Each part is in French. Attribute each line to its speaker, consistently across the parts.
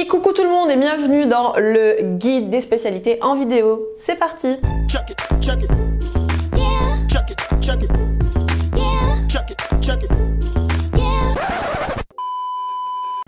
Speaker 1: Hey, coucou tout le monde et bienvenue dans le guide des spécialités en vidéo. C'est parti.
Speaker 2: Check it, check it. Yeah. Check it, check it. Yeah. Check it, check it.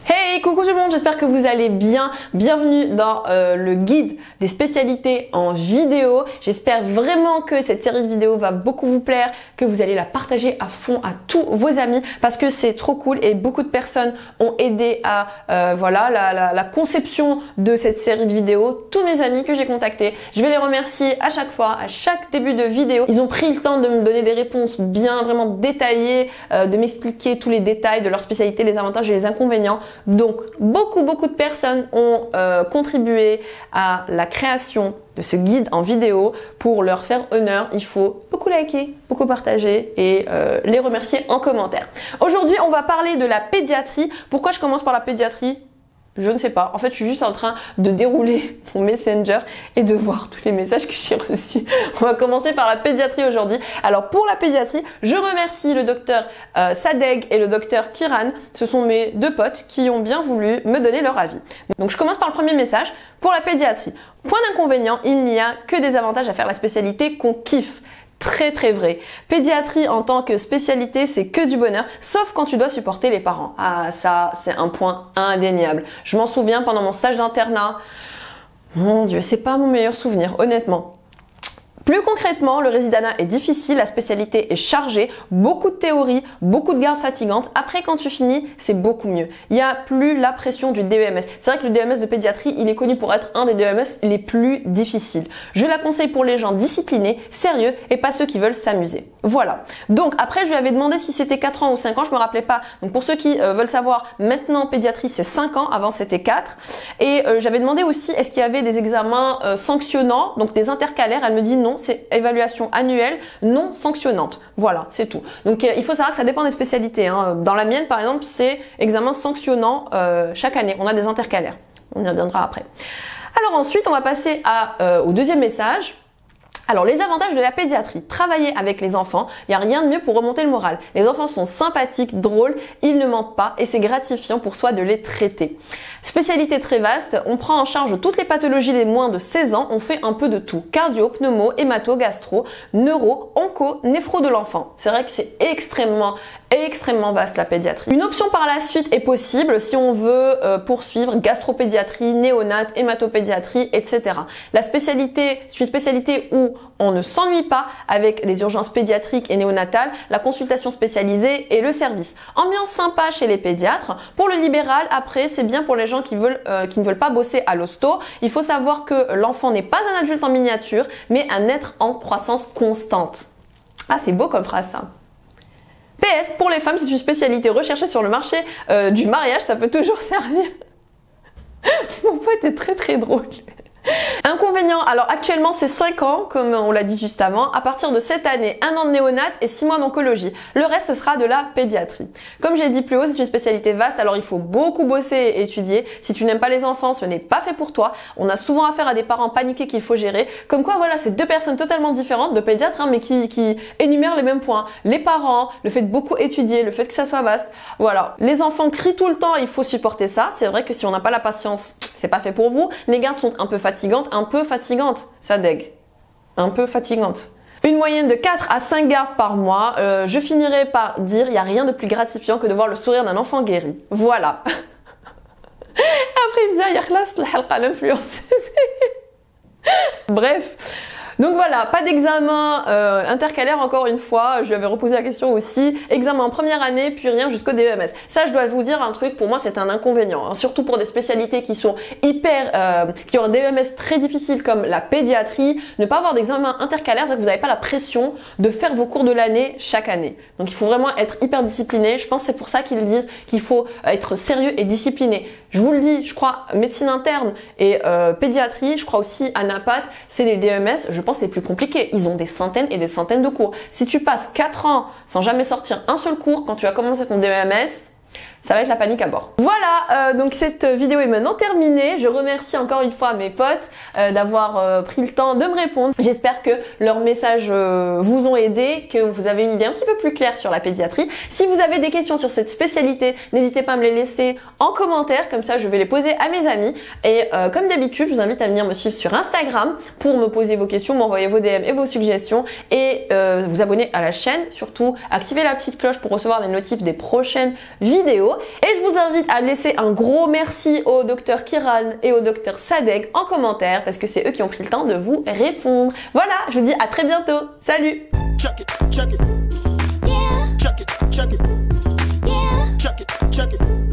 Speaker 1: Hey, coucou tout le monde, j'espère que vous allez bien. Bienvenue dans le guide des spécialités en vidéo. J'espère vraiment que cette série de vidéos va beaucoup vous plaire, que vous allez la partager à fond à tous vos amis parce que c'est trop cool et beaucoup de personnes ont aidé à la conception de cette série de vidéos. Tous mes amis que j'ai contactés, je vais les remercier à chaque fois, à chaque début de vidéo. Ils ont pris le temps de me donner des réponses bien vraiment détaillées, de m'expliquer tous les détails de leur spécialité, les avantages et les inconvénients. Donc beaucoup de personnes ont contribué à la création de ce guide en vidéo. Pour leur faire honneur, il faut beaucoup liker, beaucoup partager et les remercier en commentaire. Aujourd'hui, on va parler de la pédiatrie. Pourquoi je commence par la pédiatrie ? Je ne sais pas. En fait, je suis juste en train de dérouler mon Messenger et de voir tous les messages que j'ai reçus. On va commencer par la pédiatrie aujourd'hui. Alors, pour la pédiatrie, je remercie le docteur Sadeg et le docteur Kiran. Ce sont mes deux potes qui ont bien voulu me donner leur avis. Donc, je commence par le premier message. Pour la pédiatrie, point d'inconvénient, il n'y a que des avantages à faire la spécialité qu'on kiffe. Très vrai. Pédiatrie en tant que spécialité, c'est que du bonheur, sauf quand tu dois supporter les parents. Ah, ça, c'est un point indéniable. Je m'en souviens pendant mon stage d'internat. Mon Dieu, c'est pas mon meilleur souvenir, honnêtement. Plus concrètement, le résidanat est difficile, la spécialité est chargée, beaucoup de théorie, beaucoup de gardes fatigantes. Après, quand tu finis, c'est beaucoup mieux. Il n'y a plus la pression du DEMS. C'est vrai que le DEMS de pédiatrie, il est connu pour être un des DEMS les plus difficiles. Je la conseille pour les gens disciplinés, sérieux et pas ceux qui veulent s'amuser. Voilà. Donc après, je lui avais demandé si c'était 4 ans ou 5 ans, je me rappelais pas. Donc pour ceux qui veulent savoir, maintenant pédiatrie c'est 5 ans, avant c'était 4. Et j'avais demandé aussi est-ce qu'il y avait des examens sanctionnants, donc des intercalaires. Elle me dit non. C'est évaluation annuelle non sanctionnante. Voilà, c'est tout. Donc il faut savoir que ça dépend des spécialités. Dans la mienne, par exemple, c'est examen sanctionnant chaque année. On a des intercalaires. On y reviendra après. Alors ensuite, on va passer au deuxième message. Alors les avantages de la pédiatrie, travailler avec les enfants, il n'y a rien de mieux pour remonter le moral. Les enfants sont sympathiques, drôles, ils ne mentent pas et c'est gratifiant pour soi de les traiter. Spécialité très vaste, on prend en charge toutes les pathologies des moins de 16 ans, on fait un peu de tout. Cardio, pneumo, hémato, gastro, neuro, onco, néphro de l'enfant. C'est vrai que c'est extrêmement vaste la pédiatrie. Une option par la suite est possible si on veut poursuivre gastropédiatrie, néonate, hématopédiatrie, etc. La spécialité, c'est une spécialité où on ne s'ennuie pas avec les urgences pédiatriques et néonatales, la consultation spécialisée et le service. Ambiance sympa chez les pédiatres. Pour le libéral, après, c'est bien pour les gens qui ne veulent pas bosser à l'hosto. Il faut savoir que l'enfant n'est pas un adulte en miniature, mais un être en croissance constante. Ah, c'est beau comme phrase ça. PS, pour les femmes, c'est une spécialité recherchée sur le marché du mariage, ça peut toujours servir. Mon pote est très drôle. Inconvénient, alors actuellement c'est 5 ans comme on l'a dit juste avant, à partir de cette année 1 an de néonate et 6 mois d'oncologie. Le reste ce sera de la pédiatrie. Comme j'ai dit plus haut, c'est une spécialité vaste, alors il faut beaucoup bosser et étudier. Si tu n'aimes pas les enfants, ce n'est pas fait pour toi. On a souvent affaire à des parents paniqués qu'il faut gérer. Comme quoi voilà, c'est deux personnes totalement différentes de pédiatres mais qui énumèrent les mêmes points. Les parents, le fait de beaucoup étudier, le fait que ça soit vaste. Voilà, les enfants crient tout le temps, il faut supporter ça. C'est vrai que si on n'a pas la patience, c'est pas fait pour vous. Les gardes sont un peu fatigantes, ça dégue. Un peu fatigante. Une moyenne de 4 à 5 gardes par mois. Je finirai par dire, il n'y a rien de plus gratifiant que de voir le sourire d'un enfant guéri. Voilà. Après, il me dit, il y a l'influence. Bref. Donc voilà, pas d'examen intercalaire encore une fois, je lui avais reposé la question aussi, examen en première année puis rien jusqu'au DEMS. Ça je dois vous dire un truc, pour moi c'est un inconvénient, surtout pour des spécialités qui sont qui ont un DEMS très difficile comme la pédiatrie, ne pas avoir d'examen intercalaire, c'est que vous n'avez pas la pression de faire vos cours de l'année chaque année. Donc il faut vraiment être hyper discipliné, je pense que c'est pour ça qu'ils disent qu'il faut être sérieux et discipliné. Je vous le dis, je crois médecine interne et pédiatrie, je crois aussi anapath, c'est les DEMS, je pense les plus compliqués. Ils ont des centaines et des centaines de cours. Si tu passes 4 ans sans jamais sortir un seul cours quand tu as commencé ton DEMS, ça va être la panique à bord. Voilà, donc cette vidéo est maintenant terminée. Je remercie encore une fois mes potes d'avoir pris le temps de me répondre. J'espère que leurs messages vous ont aidé, que vous avez une idée un petit peu plus claire sur la pédiatrie. Si vous avez des questions sur cette spécialité, n'hésitez pas à me les laisser en commentaire, comme ça je vais les poser à mes amis. Et comme d'habitude, je vous invite à venir me suivre sur Instagram pour me poser vos questions, m'envoyer vos DM et vos suggestions et vous abonner à la chaîne. Surtout, activez la petite cloche pour recevoir les notifs des prochaines vidéos. Et je vous invite à laisser un gros merci au docteur Kiran et au docteur Sadek en commentaire parce que c'est eux qui ont pris le temps de vous répondre. Voilà, je vous dis à très bientôt. Salut!
Speaker 2: Chuck it, chuck it. Yeah. Chuck it, chuck it. Yeah. Chuck it, chuck it.